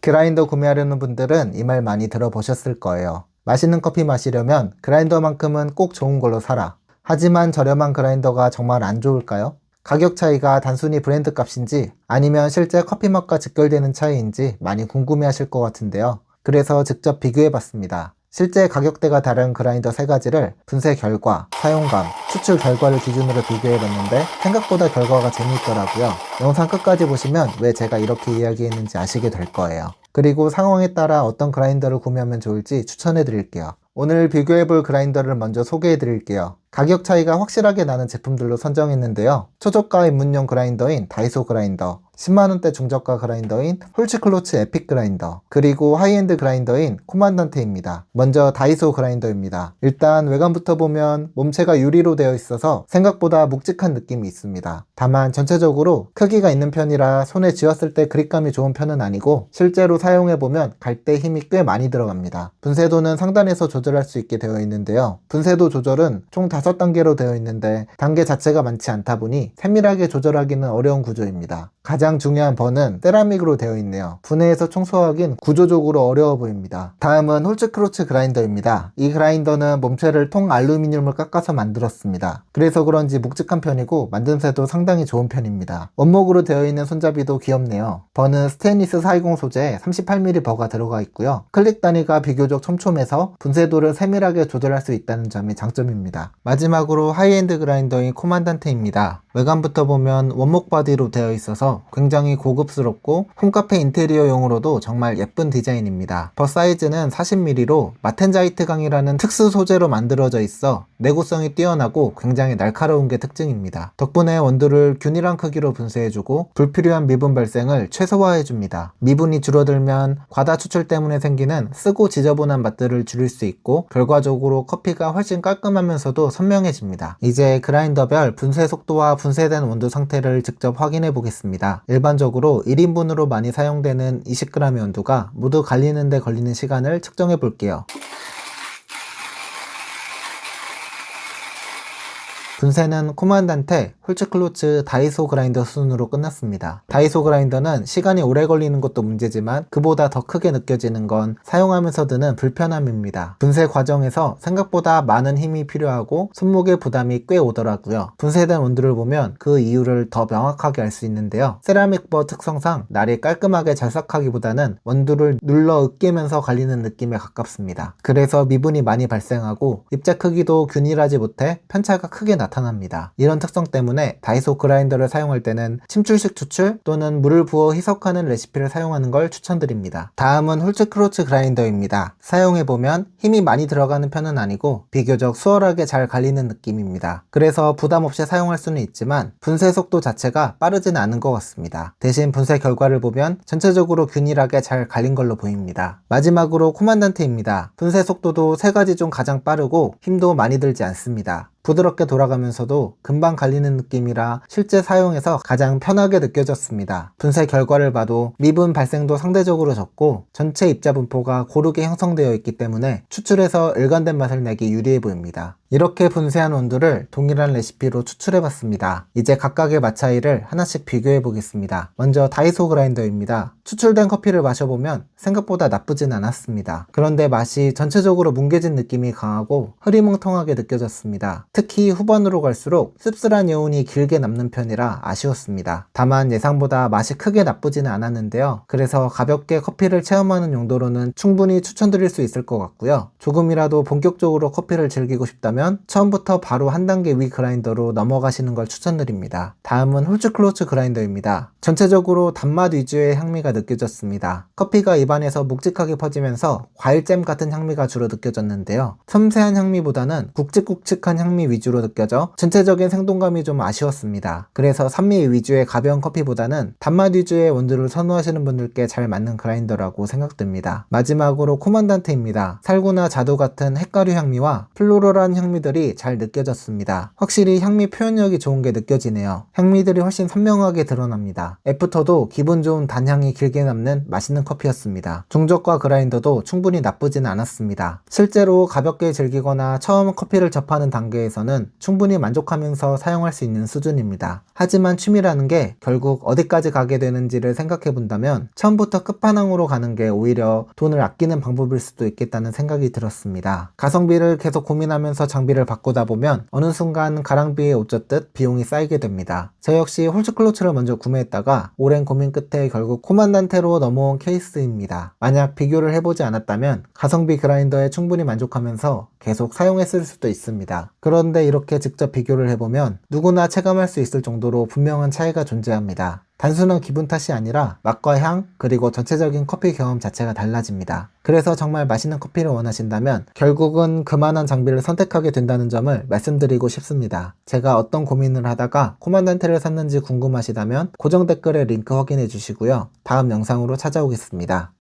그라인더 구매하려는 분들은 이 말 많이 들어보셨을 거예요. 맛있는 커피 마시려면 그라인더만큼은 꼭 좋은 걸로 사라. 하지만 저렴한 그라인더가 정말 안 좋을까요? 가격 차이가 단순히 브랜드 값인지 아니면 실제 커피 맛과 직결되는 차이인지 많이 궁금해 하실 것 같은데요. 그래서 직접 비교해 봤습니다. 실제 가격대가 다른 그라인더 3가지를 분쇄 결과, 사용감, 추출 결과를 기준으로 비교해봤는데 생각보다 결과가 재미있더라고요. 영상 끝까지 보시면 왜 제가 이렇게 이야기했는지 아시게 될 거예요. 그리고 상황에 따라 어떤 그라인더를 구매하면 좋을지 추천해 드릴게요. 오늘 비교해볼 그라인더를 먼저 소개해 드릴게요. 가격 차이가 확실하게 나는 제품들로 선정했는데요. 초저가 입문용 그라인더인 다이소 그라인더, 10만원대 중저가 그라인더인 홀츠클로츠 에픽 그라인더, 그리고 하이엔드 그라인더인 코만단테입니다. 먼저 다이소 그라인더입니다. 일단 외관부터 보면 몸체가 유리로 되어 있어서 생각보다 묵직한 느낌이 있습니다. 다만 전체적으로 크기가 있는 편이라 손에 쥐었을 때 그립감이 좋은 편은 아니고 실제로 사용해보면 갈대 힘이 꽤 많이 들어갑니다. 분쇄도는 상단에서 조절할 수 있게 되어 있는데요. 분쇄도 조절은 총 5단계로 되어 있는데 단계 자체가 많지 않다 보니 세밀하게 조절하기는 어려운 구조입니다. 가장 중요한 번은 세라믹으로 되어 있네요. 분해해서 청소하긴 구조적으로 어려워 보입니다. 다음은 홀츠크로츠 그라인더입니다. 이 그라인더는 몸체를 통 알루미늄을 깎아서 만들었습니다. 그래서 그런지 묵직한 편이고 만듦새도 상당히 좋은 편입니다. 원목으로 되어 있는 손잡이도 귀엽네요. 버는 스테인리스 420 소재에 38mm 버가 들어가 있고요. 클릭 단위가 비교적 촘촘해서 분쇄도를 세밀하게 조절할 수 있다는 점이 장점입니다. 마지막으로 하이엔드 그라인더인 코만단테입니다. 외관부터 보면 원목 바디로 되어 있어서 굉장히 고급스럽고 홈카페 인테리어용으로도 정말 예쁜 디자인입니다. 버 사이즈는 40mm로 마텐자이트 강이라는 특수 소재로 만들어져 있어 내구성이 뛰어나고 굉장히 날카로운 게 특징입니다. 덕분에 원두를 균일한 크기로 분쇄해주고 불필요한 미분 발생을 최소화해줍니다. 미분이 줄어들면 과다 추출 때문에 생기는 쓰고 지저분한 맛들을 줄일 수 있고 결과적으로 커피가 훨씬 깔끔하면서도 선명해집니다. 이제 그라인더별 분쇄 속도와 분쇄된 원두 상태를 직접 확인해 보겠습니다. 일반적으로 1인분으로 많이 사용되는 20g의 원두가 모두 갈리는 데 걸리는 시간을 측정해 볼게요. 분쇄는 코만단테, 홀츠클로츠, 다이소 그라인더 순으로 끝났습니다. 다이소 그라인더는 시간이 오래 걸리는 것도 문제지만 그보다 더 크게 느껴지는 건 사용하면서 드는 불편함입니다. 분쇄 과정에서 생각보다 많은 힘이 필요하고 손목의 부담이 꽤 오더라고요. 분쇄된 원두를 보면 그 이유를 더 명확하게 알 수 있는데요. 세라믹 버 특성상 날이 깔끔하게 절삭하기보다는 원두를 눌러 으깨면서 갈리는 느낌에 가깝습니다. 그래서 미분이 많이 발생하고 입자 크기도 균일하지 못해 편차가 크게 나타납니다. 이런 특성 때문에 다이소 그라인더를 사용할 때는 침출식 추출 또는 물을 부어 희석하는 레시피를 사용하는 걸 추천드립니다. 다음은 홀츠크로츠 그라인더입니다. 사용해보면 힘이 많이 들어가는 편은 아니고 비교적 수월하게 잘 갈리는 느낌입니다. 그래서 부담 없이 사용할 수는 있지만 분쇄 속도 자체가 빠르진 않은 것 같습니다. 대신 분쇄 결과를 보면 전체적으로 균일하게 잘 갈린 걸로 보입니다. 마지막으로 코만단테입니다. 분쇄 속도도 3가지 중 가장 빠르고 힘도 많이 들지 않습니다. 부드럽게 돌아가면서도 금방 갈리는 느낌이라 실제 사용해서 가장 편하게 느껴졌습니다. 분쇄 결과를 봐도 미분 발생도 상대적으로 적고 전체 입자 분포가 고르게 형성되어 있기 때문에 추출해서 일관된 맛을 내기 유리해 보입니다. 이렇게 분쇄한 원두를 동일한 레시피로 추출해봤습니다. 이제 각각의 맛 차이를 하나씩 비교해 보겠습니다. 먼저 다이소 그라인더입니다. 추출된 커피를 마셔보면 생각보다 나쁘진 않았습니다. 그런데 맛이 전체적으로 뭉개진 느낌이 강하고 흐리멍텅하게 느껴졌습니다. 특히 후반으로 갈수록 씁쓸한 여운이 길게 남는 편이라 아쉬웠습니다. 다만 예상보다 맛이 크게 나쁘지는 않았는데요. 그래서 가볍게 커피를 체험하는 용도로는 충분히 추천드릴 수 있을 것 같고요. 조금이라도 본격적으로 커피를 즐기고 싶다면 처음부터 바로 한 단계 위 그라인더로 넘어가시는 걸 추천드립니다. 다음은 홀츠클로츠 그라인더입니다. 전체적으로 단맛 위주의 향미가 느껴졌습니다. 커피가 입안에서 묵직하게 퍼지면서 과일잼 같은 향미가 주로 느껴졌는데요. 섬세한 향미보다는 굵직굵직한 향미 위주로 느껴져 전체적인 생동감이 좀 아쉬웠습니다. 그래서 산미 위주의 가벼운 커피보다는 단맛 위주의 원두를 선호하시는 분들께 잘 맞는 그라인더라고 생각됩니다. 마지막으로 코만단테입니다. 살구나 자두 같은 핵가루 향미와 플로럴한 향미 향미들이 잘 느껴졌습니다. 확실히 향미 표현력이 좋은 게 느껴지네요. 향미들이 훨씬 선명하게 드러납니다. 애프터도 기분 좋은 단향이 길게 남는 맛있는 커피였습니다. 중저가 그라인더도 충분히 나쁘진 않았습니다. 실제로 가볍게 즐기거나 처음 커피를 접하는 단계에서는 충분히 만족하면서 사용할 수 있는 수준입니다. 하지만 취미라는 게 결국 어디까지 가게 되는지를 생각해 본다면 처음부터 끝판왕으로 가는 게 오히려 돈을 아끼는 방법일 수도 있겠다는 생각이 들었습니다. 가성비를 계속 고민하면서 장비를 바꾸다 보면 어느 순간 가랑비에 옷 젖듯 비용이 쌓이게 됩니다. 저 역시 홀스클로츠를 먼저 구매했다가 오랜 고민 끝에 결국 코만단테로 넘어온 케이스입니다. 만약 비교를 해보지 않았다면 가성비 그라인더에 충분히 만족하면서 계속 사용했을 수도 있습니다. 그런데 이렇게 직접 비교를 해보면 누구나 체감할 수 있을 정도로 분명한 차이가 존재합니다. 단순한 기분 탓이 아니라 맛과 향, 그리고 전체적인 커피 경험 자체가 달라집니다. 그래서 정말 맛있는 커피를 원하신다면 결국은 그만한 장비를 선택하게 된다는 점을 말씀드리고 싶습니다. 제가 어떤 고민을 하다가 코만단테를 샀는지 궁금하시다면 고정 댓글에 링크 확인해 주시고요. 다음 영상으로 찾아오겠습니다.